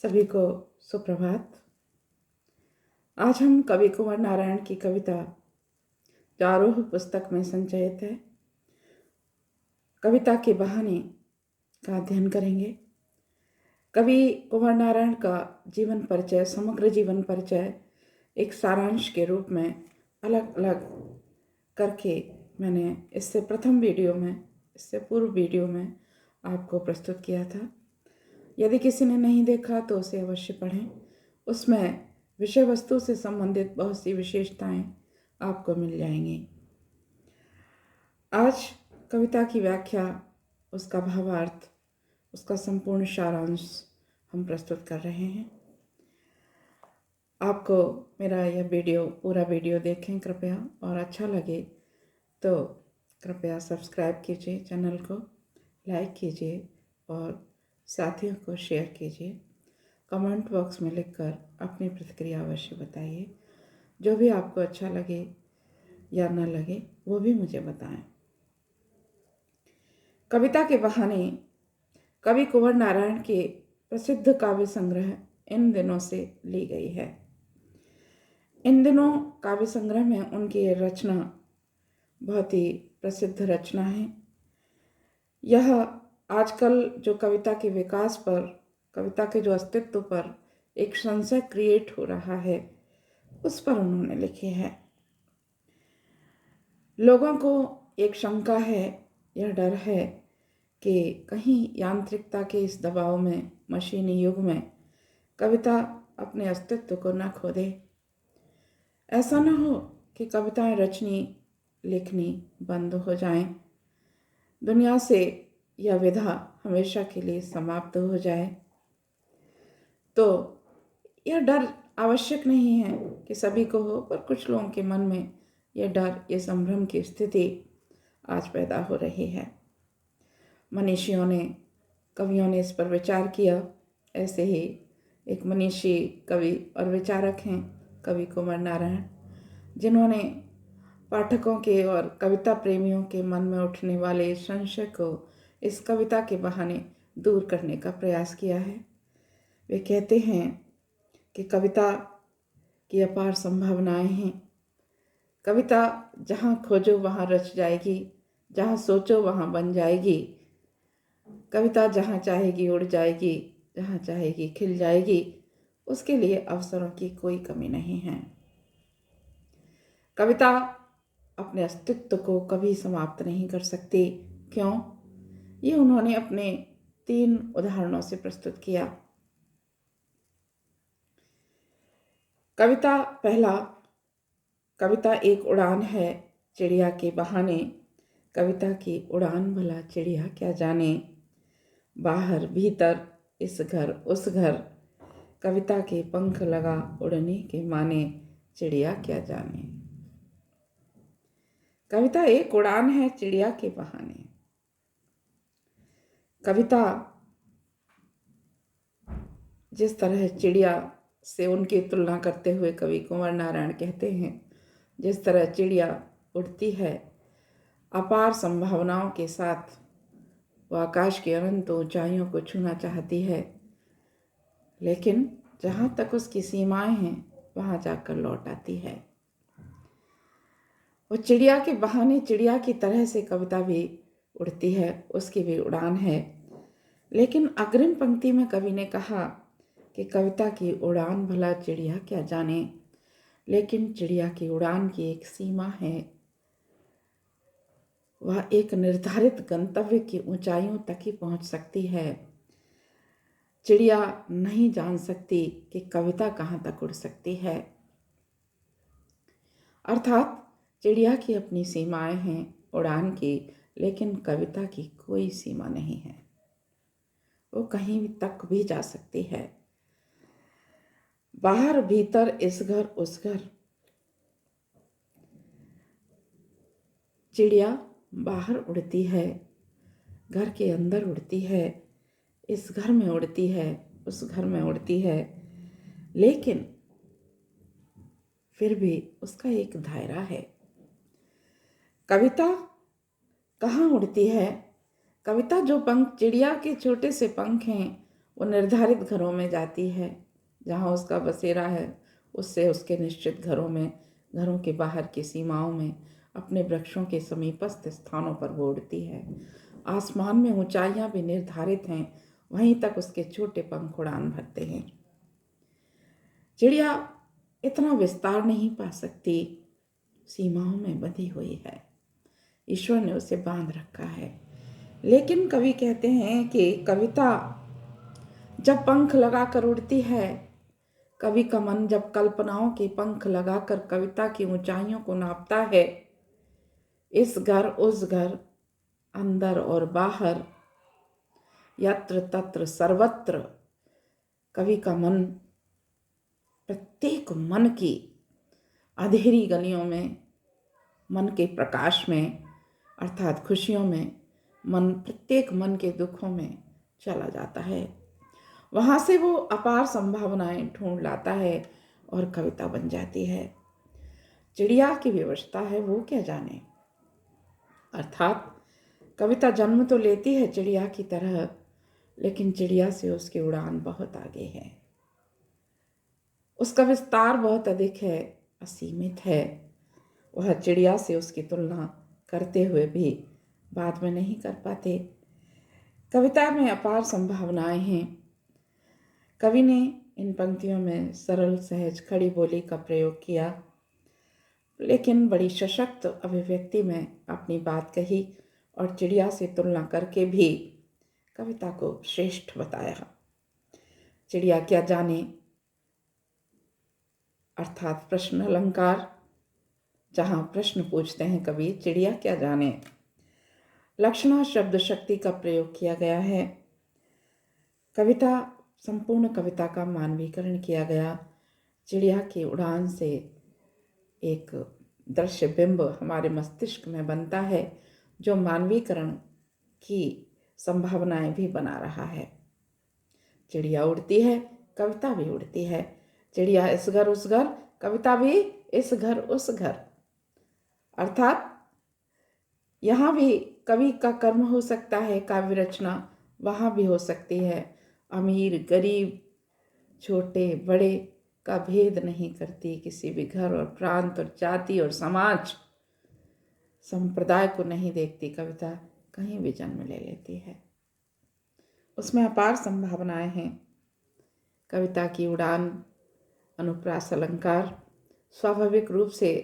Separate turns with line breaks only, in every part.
सभी को सुप्रभात। आज हम कवि कुंवर नारायण की कविता जारोह पुस्तक में संचयित है कविता के बहाने का अध्ययन करेंगे। कवि कुंवर नारायण का जीवन परिचय, समग्र जीवन परिचय एक सारांश के रूप में अलग अलग करके मैंने इससे पूर्व वीडियो में आपको प्रस्तुत किया था। यदि किसी ने नहीं देखा तो उसे अवश्य पढ़ें। उसमें विषय वस्तु से संबंधित बहुत सी विशेषताएं आपको मिल जाएंगी। आज कविता की व्याख्या, उसका भावार्थ, उसका संपूर्ण सारांश हम प्रस्तुत कर रहे हैं। आपको मेरा यह पूरा वीडियो देखें कृपया, और अच्छा लगे तो कृपया सब्सक्राइब कीजिए, चैनल को लाइक कीजिए और साथियों को शेयर कीजिए। कमेंट बॉक्स में लिखकर अपनी प्रतिक्रिया अवश्य बताइए। जो भी आपको अच्छा लगे या न लगे वो भी मुझे बताएं। कविता के बहाने कवि कुंवर नारायण के प्रसिद्ध काव्य संग्रह इन दिनों से ली गई है। इन दिनों काव्य संग्रह में उनकी रचना बहुत ही प्रसिद्ध रचना है। यह आजकल जो कविता के विकास पर, कविता के जो अस्तित्व पर एक संशय क्रिएट हो रहा है, उस पर उन्होंने लिखी है। लोगों को एक शंका है, यह डर है कि कहीं यांत्रिकता के इस दबाव में, मशीनी युग में कविता अपने अस्तित्व को न खो दे। ऐसा न हो कि कविताएं रचनी लिखनी बंद हो जाएं, दुनिया से यह विधा हमेशा के लिए समाप्त हो जाए। तो यह डर आवश्यक नहीं है कि सभी को हो, पर कुछ लोगों के मन में यह डर, ये संभ्रम की स्थिति आज पैदा हो रही है। मनीषियों ने, कवियों ने इस पर विचार किया। ऐसे ही एक मनीषी कवि और विचारक हैं कवि कुंवर नारायण, जिन्होंने पाठकों के और कविता प्रेमियों के मन में उठने वाले संशय को इस कविता के बहाने दूर करने का प्रयास किया है। वे कहते हैं कि कविता की अपार संभावनाएं हैं। कविता जहाँ खोजो वहाँ रच जाएगी, जहाँ सोचो वहाँ बन जाएगी। कविता जहाँ चाहेगी उड़ जाएगी, जहाँ चाहेगी खिल जाएगी। उसके लिए अवसरों की कोई कमी नहीं है। कविता अपने अस्तित्व को कभी समाप्त नहीं कर सकती। क्यों? ये उन्होंने अपने 3 उदाहरणों से प्रस्तुत किया। पहला, कविता एक उड़ान है चिड़िया के बहाने। कविता की उड़ान भला चिड़िया क्या जाने, बाहर भीतर इस घर उस घर, कविता के पंख लगा उड़ने के माने, चिड़िया क्या जाने। कविता एक उड़ान है चिड़िया के बहाने। कविता जिस तरह चिड़िया से उनकी तुलना करते हुए कवि कुंवर नारायण कहते हैं, जिस तरह चिड़िया उड़ती है अपार संभावनाओं के साथ, वह आकाश की अनंत ऊंचाइयों को छूना चाहती है, लेकिन जहाँ तक उसकी सीमाएं हैं वहाँ जाकर लौट आती है। वो चिड़िया के बहाने चिड़िया की तरह से कविता भी उड़ती है, उसकी भी उड़ान है। लेकिन अग्रिम पंक्ति में कवि ने कहा कि कविता की उड़ान भला चिड़िया क्या जाने, लेकिन चिड़िया की उड़ान की एक सीमा है। वह एक निर्धारित गंतव्य की ऊंचाइयों तक ही पहुंच सकती है। चिड़िया नहीं जान सकती कि कविता कहाँ तक उड़ सकती है। अर्थात चिड़िया की अपनी सीमाएं हैं उड़ान की, लेकिन कविता की कोई सीमा नहीं है। वो कहीं तक भी जा सकती है। बाहर भीतर इस घर उस घर, चिड़िया बाहर उड़ती है, घर के अंदर उड़ती है, इस घर में उड़ती है, उस घर में उड़ती है, लेकिन फिर भी उसका एक दायरा है। कविता कहाँ उड़ती है? कविता जो पंख, चिड़िया के छोटे से पंख हैं, वो निर्धारित घरों में जाती है जहाँ उसका बसेरा है, उससे उसके निश्चित घरों के बाहर की सीमाओं में, अपने वृक्षों के समीपस्थ स्थानों पर वो उड़ती है। आसमान में ऊंचाइयां भी निर्धारित हैं, वहीं तक उसके छोटे पंख उड़ान भरते हैं। चिड़िया इतना विस्तार नहीं पा सकती, सीमाओं में बंधी हुई है, ईश्वर ने उसे बांध रखा है। लेकिन कवि कहते हैं कि कविता जब पंख लगाकर उड़ती है, कवि का मन जब कल्पनाओं के पंख लगाकर कविता की ऊंचाइयों को नापता है, इस घर उस घर, अंदर और बाहर, यत्र तत्र सर्वत्र, कवि का मन प्रत्येक मन की अंधेरी गलियों में, मन के प्रकाश में अर्थात खुशियों में, प्रत्येक मन के दुखों में चला जाता है। वहाँ से वो अपार संभावनाएं ढूंढ लाता है और कविता बन जाती है। चिड़िया की विवशता है वो क्या जाने। अर्थात कविता जन्म तो लेती है चिड़िया की तरह, लेकिन चिड़िया से उसकी उड़ान बहुत आगे है, उसका विस्तार बहुत अधिक है, असीमित है। वह चिड़िया से उसकी तुलना करते हुए भी बाद में नहीं कर पाते। कविता में अपार संभावनाएं हैं। कवि ने इन पंक्तियों में सरल सहज खड़ी बोली का प्रयोग किया, लेकिन बड़ी सशक्त अभिव्यक्ति में अपनी बात कही और चिड़िया से तुलना करके भी कविता को श्रेष्ठ बताया। चिड़िया क्या जाने अर्थात प्रश्न अलंकार, जहाँ प्रश्न पूछते हैं कवि, चिड़िया क्या जाने, लक्षणा शब्द शक्ति का प्रयोग किया गया है। संपूर्ण कविता का मानवीकरण किया गया। चिड़िया की उड़ान से एक दृश्य बिंब हमारे मस्तिष्क में बनता है, जो मानवीकरण की संभावनाएं भी बना रहा है। चिड़िया उड़ती है, कविता भी उड़ती है। चिड़िया इस घर उस घर, कविता भी इस घर उस घर। अर्थात यहाँ भी कवि का कर्म हो सकता है, काव्य रचना वहाँ भी हो सकती है। अमीर गरीब, छोटे बड़े का भेद नहीं करती, किसी भी घर और प्रांत और जाति और समाज संप्रदाय को नहीं देखती। कविता कहीं भी जन्म ले लेती है, उसमें अपार संभावनाएं हैं। कविता की उड़ान, अनुप्रास अलंकार, स्वाभाविक रूप से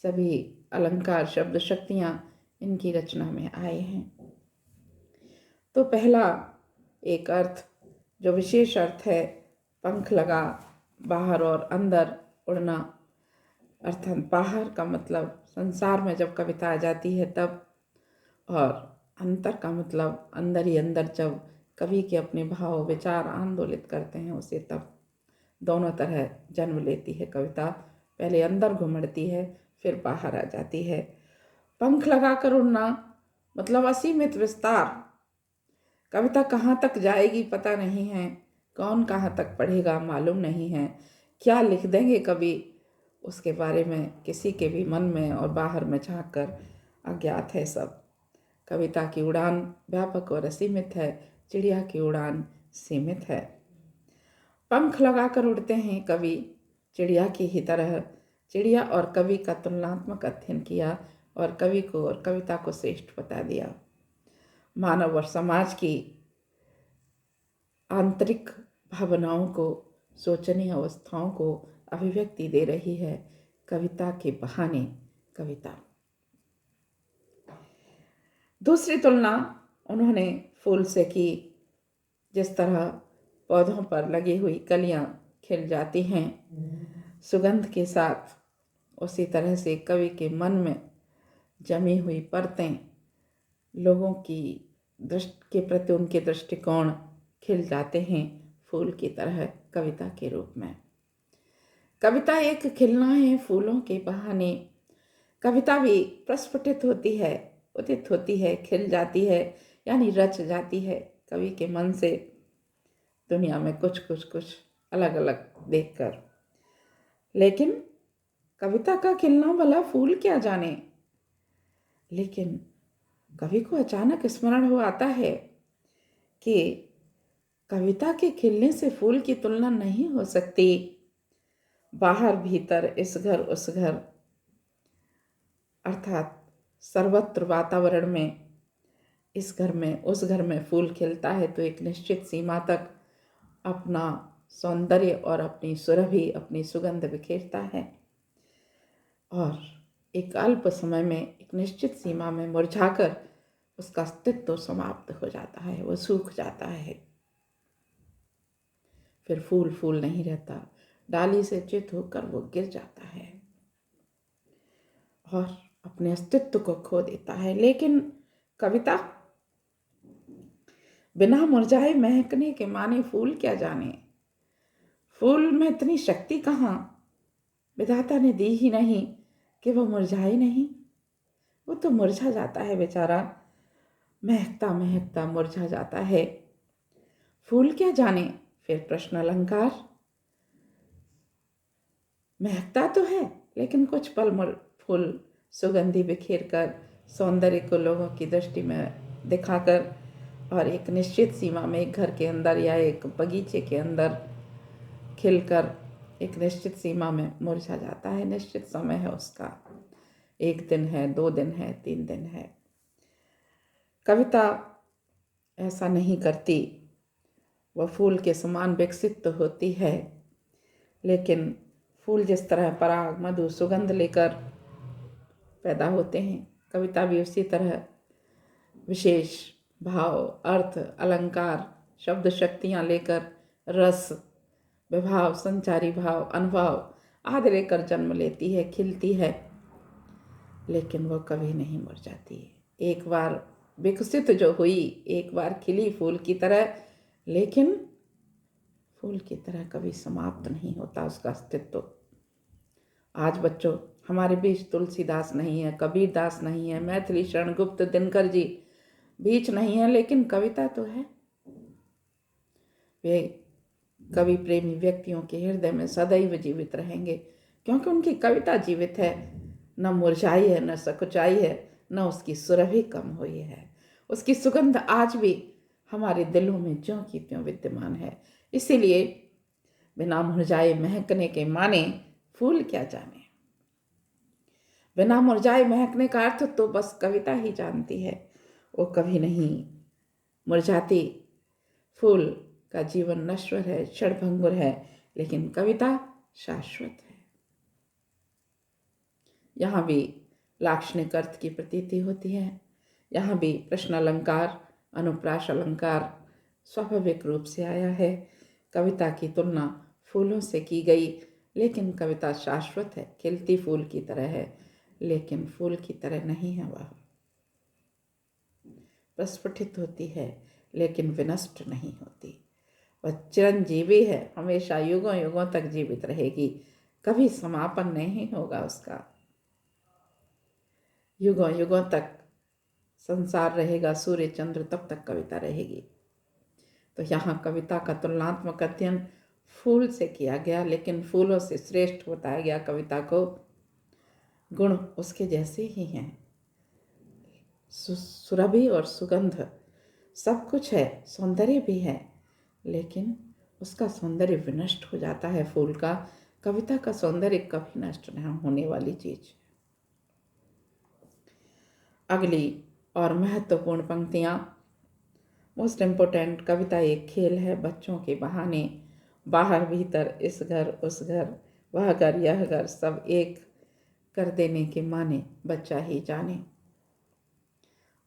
सभी अलंकार शब्द शक्तियां इनकी रचना में आए हैं। तो पहला एक अर्थ जो विशेष अर्थ है, पंख लगा बाहर और अंदर उड़ना, अर्थात बाहर का मतलब संसार में जब कविता आ जाती है तब, और अंतर का मतलब अंदर ही अंदर जब कवि के अपने भाव विचार आंदोलित करते हैं उसे, तब दोनों तरह जन्म लेती है कविता। पहले अंदर घुमड़ती है, फिर बाहर आ जाती है। पंख लगाकर उड़ना मतलब असीमित विस्तार। कविता कहाँ तक जाएगी पता नहीं है, कौन कहाँ तक पढ़ेगा मालूम नहीं है, क्या लिख देंगे कवि उसके बारे में किसी के भी मन में और बाहर में झांक कर अज्ञात है सब। कविता की उड़ान व्यापक और असीमित है, चिड़िया की उड़ान सीमित है। पंख लगाकर उड़ते हैं कवि चिड़िया की ही तरह। चिड़िया और कवि का तुलनात्मक अध्ययन किया और कवि को और कविता को श्रेष्ठ बता दिया। मानव और समाज की आंतरिक भावनाओं को, सोचनीय अवस्थाओं को अभिव्यक्ति दे रही है कविता के बहाने कविता। दूसरी तुलना उन्होंने फूल से की। जिस तरह पौधों पर लगी हुई कलियां खिल जाती हैं सुगंध के साथ, उसी तरह से कवि के मन में जमी हुई परतें लोगों की दृष्टि के प्रति उनके दृष्टिकोण खिल जाते हैं फूल की तरह कविता के रूप में। कविता एक खिलना है फूलों के बहाने। कविता भी प्रस्फुटित होती है, उदित होती है, खिल जाती है, यानी रच जाती है कवि के मन से दुनिया में कुछ अलग अलग देखकर। लेकिन कविता का खिलना भला फूल क्या जाने। लेकिन कवि को अचानक स्मरण हो आता है कि कविता के खिलने से फूल की तुलना नहीं हो सकती। बाहर भीतर, इस घर उस घर, अर्थात सर्वत्र वातावरण में, इस घर में उस घर में फूल खिलता है तो एक निश्चित सीमा तक अपना सौंदर्य और अपनी सुरभि, अपनी सुगंध बिखेरता है और एक अल्प समय में, एक निश्चित सीमा में मुरझाकर उसका अस्तित्व समाप्त हो जाता है, वो सूख जाता है। फिर फूल फूल नहीं रहता, डाली से च्युत होकर वो गिर जाता है और अपने अस्तित्व को खो देता है। लेकिन कविता बिना मुरझाए महकने के माने फूल क्या जाने। फूल में इतनी शक्ति कहाँ, विधाता ने दी ही नहीं कि वो मुरझाए नहीं। वो तो मुरझा जाता है बेचारा, महकता महकता मुरझा जाता है। फूल क्या जाने, फिर प्रश्न अलंकार। महकता तो है लेकिन कुछ पल फूल सुगंधि बिखेर कर, सौंदर्य को लोगों की दृष्टि में दिखाकर और एक निश्चित सीमा में, एक घर के अंदर या एक बगीचे के अंदर खिलकर एक निश्चित सीमा में मुरझा जाता है। निश्चित समय है उसका, 1 दिन है, 2 दिन है, 3 दिन है। कविता ऐसा नहीं करती। वह फूल के समान विकसित तो होती है, लेकिन फूल जिस तरह पराग, मधु, सुगंध लेकर पैदा होते हैं, कविता भी उसी तरह विशेष भाव, अर्थ, अलंकार, शब्द शक्तियाँ लेकर रस, विभाव, संचारी भाव, अनुभव आदि लेकर जन्म लेती है, खिलती है, लेकिन वह कभी नहीं मुरझाती। एक बार विकसित जो हुई, एक बार खिली फूल की तरह, लेकिन फूल की तरह कभी समाप्त नहीं होता उसका अस्तित्व। आज बच्चों, हमारे बीच तुलसीदास नहीं है, कबीर दास नहीं है, मैथिली शरण गुप्त दिनकर जी बीच नहीं है, लेकिन कविता तो है। वे कवि प्रेमी व्यक्तियों के हृदय में सदैव जीवित रहेंगे, क्योंकि उनकी कविता जीवित है, न मुरझाई है, न सकुचाई है, न उसकी सुरभि कम हुई है। उसकी सुगंध आज भी हमारे दिलों में ज्यों की त्यों विद्यमान है। इसीलिए बिना मुरझाए महकने के माने फूल क्या जाने। बिना मुरझाए महकने का अर्थ तो बस कविता ही जानती है। वो कभी नहीं मुरझाती। फूल का जीवन नश्वर है, क्षणभंगुर है, लेकिन कविता शाश्वत है। यहाँ भी लाक्षणिक अर्थ की प्रतीति होती है। यहाँ भी प्रश्न अलंकार, अनुप्रास अलंकार स्वाभाविक रूप से आया है। कविता की तुलना फूलों से की गई, लेकिन कविता शाश्वत है, खिलती फूल की तरह है, लेकिन फूल की तरह नहीं है। वह प्रस्फुटित होती है, लेकिन विनष्ट नहीं होती। वह चिरंजीवी है, हमेशा युगों युगों तक जीवित रहेगी, कभी समापन नहीं होगा उसका। युगों युगों तक संसार रहेगा, सूर्य चंद्र तब तक कविता रहेगी। तो यहाँ कविता का तुलनात्मक अध्ययन फूल से किया गया, लेकिन फूलों से श्रेष्ठ बताया गया कविता को। गुण उसके जैसे ही हैं, सुरभि और सुगंध सब कुछ है, सौंदर्य भी है, लेकिन उसका सौंदर्य विनष्ट हो जाता है फूल का। कविता का सौंदर्य कभी नष्ट नहीं होने वाली चीज। अगली और महत्वपूर्ण पंक्तियाँ, मोस्ट इम्पोर्टेंट। कविता एक खेल है, बच्चों के बहाने बाहर भीतर, इस घर उस घर, वह घर यह घर, सब एक कर देने के माने बच्चा ही जाने।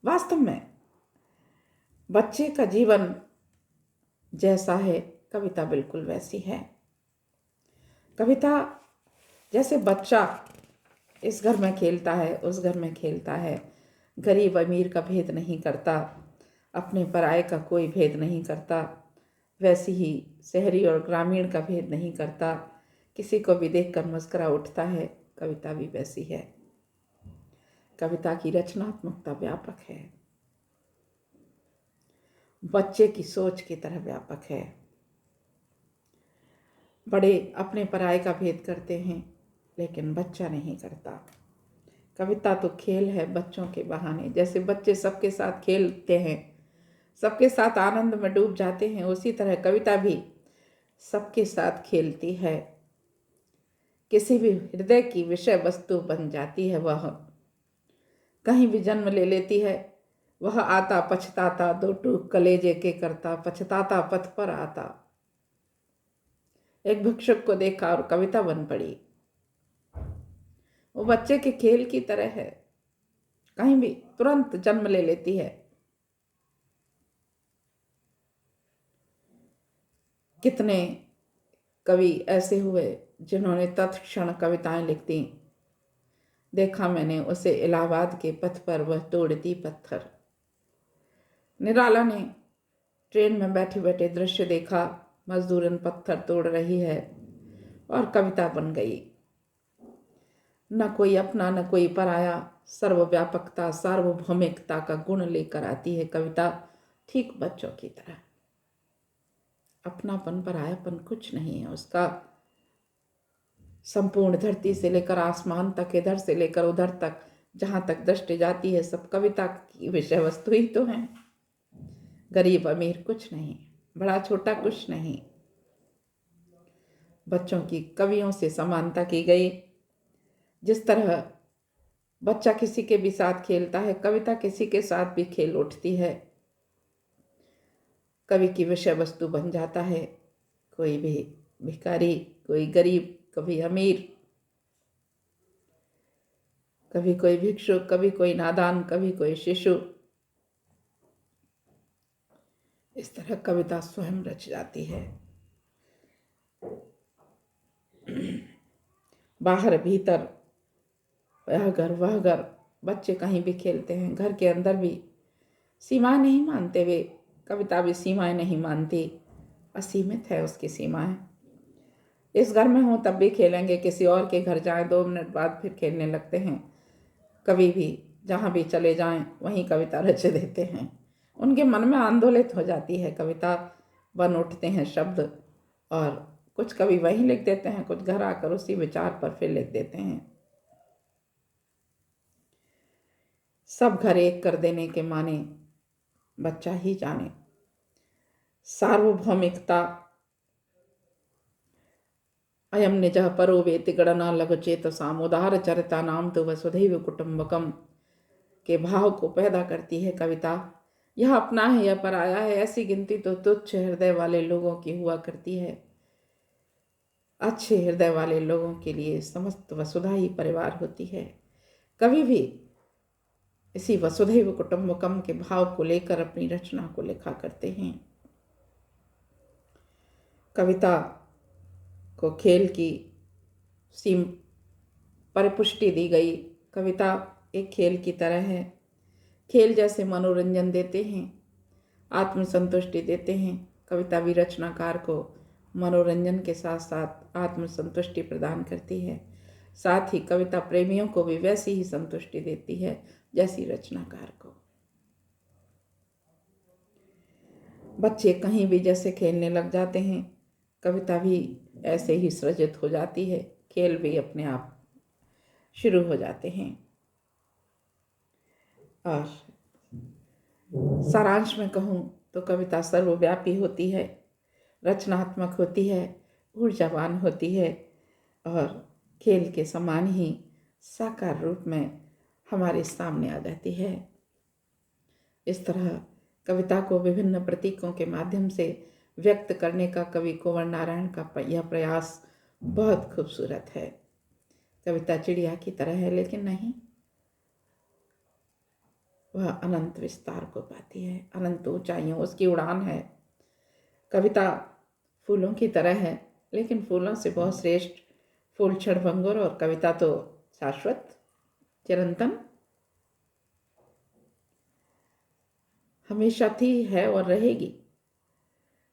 वास्तव में बच्चे का जीवन जैसा है, कविता बिल्कुल वैसी है। कविता जैसे बच्चा इस घर में खेलता है, उस घर में खेलता है, गरीब अमीर का भेद नहीं करता, अपने पराये का कोई भेद नहीं करता, वैसी ही शहरी और ग्रामीण का भेद नहीं करता, किसी को भी देखकर मुस्कुरा उठता है। कविता भी वैसी है। कविता की रचनात्मकता व्यापक है, बच्चे की सोच की तरह व्यापक है। बड़े अपने पराये का भेद करते हैं, लेकिन बच्चा नहीं करता। कविता तो खेल है बच्चों के बहाने। जैसे बच्चे सबके साथ खेलते हैं, सबके साथ आनंद में डूब जाते हैं, उसी तरह कविता भी सबके साथ खेलती है, किसी भी हृदय की विषय वस्तु बन जाती है। वह कहीं भी जन्म ले लेती है। वह आता पछताता, दो टूक कलेजे के करता, पछताता पथ पर आता। एक भिक्षुक को देखा और कविता बन पड़ी। वो बच्चे के खेल की तरह है, कहीं भी तुरंत जन्म ले लेती है। कितने कवि ऐसे हुए जिन्होंने तत्क्षण कविताएं लिख दी। देखा मैंने उसे इलाहाबाद के पथ पर, वह तोड़ती पत्थर। निराला ने ट्रेन में बैठे बैठे दृश्य देखा, मजदूरन पत्थर तोड़ रही है, और कविता बन गई। न कोई अपना न कोई पराया, सर्वव्यापकता सार्वभौमिकता का गुण लेकर आती है कविता, ठीक बच्चों की तरह। अपनापन परायापन कुछ नहीं है उसका। संपूर्ण धरती से लेकर आसमान तक, इधर से लेकर उधर तक, जहां तक दृष्टि जाती है, सब कविता की विषय वस्तु ही तो है। गरीब अमीर कुछ नहीं, बड़ा छोटा कुछ नहीं। बच्चों की कवियों से समानता की गई। जिस तरह बच्चा किसी के भी साथ खेलता है, कविता किसी के साथ भी खेल उठती है, कवि की विषय वस्तु बन जाता है। कोई भी भिखारी, कोई गरीब, कभी अमीर, कभी कोई भिक्षुक, कभी कोई नादान, कभी कोई शिशु। इस तरह कविता स्वयं रच जाती है। बाहर भीतर, यह घर वह घर, बच्चे कहीं भी खेलते हैं। घर के अंदर भी सीमाएं नहीं मानते वे, कविता भी सीमाएं नहीं मानती, असीमित है उसकी सीमाएं। इस घर में हो तब भी खेलेंगे, किसी और के घर जाएं 2 मिनट बाद फिर खेलने लगते हैं। कभी भी जहाँ भी चले जाएं वहीं कविता रच देते हैं। उनके मन में आंदोलित हो जाती है कविता, बन उठते हैं शब्द, और कुछ कवि वहीं लिख देते हैं, कुछ घर आकर उसी विचार पर फिर लिख देते हैं। सब घर एक कर देने के माने बच्चा ही जाने। सार्वभौमिकता अयम निजः परो वेति गणना लघु चेतसाम उदार चरिता नाम तो वसुधैव कुटुंबकम के भाव को पैदा करती है कविता। यह अपना है, यह पराया है, ऐसी गिनती तो तुच्छ हृदय वाले लोगों की हुआ करती है। अच्छे हृदय वाले लोगों के लिए समस्त वसुधा ही परिवार होती है। कभी भी इसी वसुधैव कुटुंबकम के भाव को लेकर अपनी रचना को लिखा करते हैं। कविता को खेल की सीम परिपुष्टि दी गई। कविता एक खेल की तरह है। खेल जैसे मनोरंजन देते हैं, आत्मसंतुष्टि देते हैं, कविता भी रचनाकार को मनोरंजन के साथ साथ आत्मसंतुष्टि प्रदान करती है। साथ ही कविता प्रेमियों को भी वैसी ही संतुष्टि देती है जैसी रचनाकार को। बच्चे कहीं भी जैसे खेलने लग जाते हैं, कविता भी ऐसे ही सृजित हो जाती है। खेल भी अपने आप शुरू हो जाते हैं। और सारांश में कहूँ तो कविता सर्वव्यापी होती है, रचनात्मक होती है, ऊर्जावान होती है, और खेल के समान ही साकार रूप में हमारे सामने आ जाती है। इस तरह कविता को विभिन्न प्रतीकों के माध्यम से व्यक्त करने का कवि कुंवर नारायण का यह प्रयास बहुत खूबसूरत है। कविता चिड़िया की तरह है, लेकिन नहीं, वह अनंत विस्तार को पाती है, अनंत ऊंचाइयों उसकी उड़ान है। कविता फूलों की तरह है, लेकिन फूलों से बहुत श्रेष्ठ। फूल क्षणभंगुर और कविता तो शाश्वत, चिरंतन, हमेशा थी, है और रहेगी।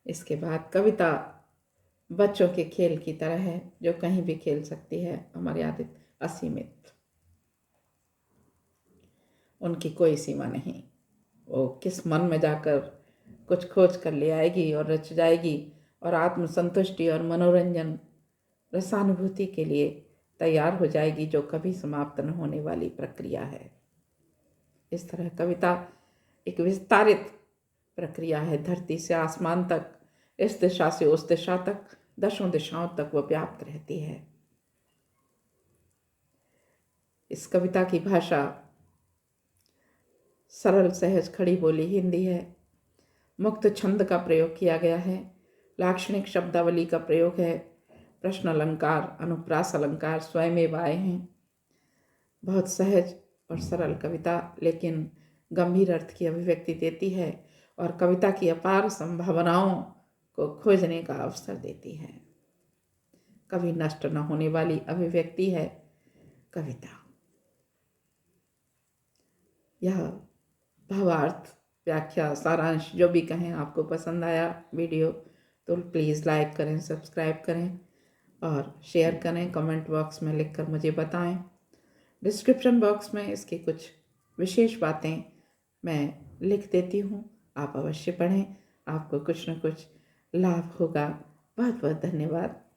इसके बाद कविता बच्चों के खेल की तरह है, जो कहीं भी खेल सकती है, अमर्यादित, असीमित। उनकी कोई सीमा नहीं। वो किस मन में जाकर कुछ खोज कर ले आएगी और रच जाएगी, और आत्मसंतुष्टि और मनोरंजन, रसानुभूति के लिए तैयार हो जाएगी, जो कभी समाप्त न होने वाली प्रक्रिया है। इस तरह कविता एक विस्तारित प्रक्रिया है। धरती से आसमान तक, इस दिशा से उस दिशा तक, दसों दिशाओं तक वह व्याप्त रहती है। इस कविता की भाषा सरल, सहज, खड़ी बोली हिंदी है। मुक्त छंद का प्रयोग किया गया है। लाक्षणिक शब्दावली का प्रयोग है। प्रश्न अलंकार, अनुप्रास अलंकार स्वयं आए हैं। बहुत सहज और सरल कविता, लेकिन गंभीर अर्थ की अभिव्यक्ति देती है और कविता की अपार संभावनाओं को खोजने का अवसर देती है। कभी नष्ट न होने वाली अभिव्यक्ति है कविता। यह भावार्थ, व्याख्या, सारांश जो भी कहें, आपको पसंद आया वीडियो तो प्लीज़ लाइक करें, सब्सक्राइब करें और शेयर करें। कमेंट बॉक्स में लिखकर मुझे बताएं। डिस्क्रिप्शन बॉक्स में इसकी कुछ विशेष बातें मैं लिख देती हूँ, आप अवश्य पढ़ें, आपको कुछ न कुछ लाभ होगा। बहुत बहुत धन्यवाद।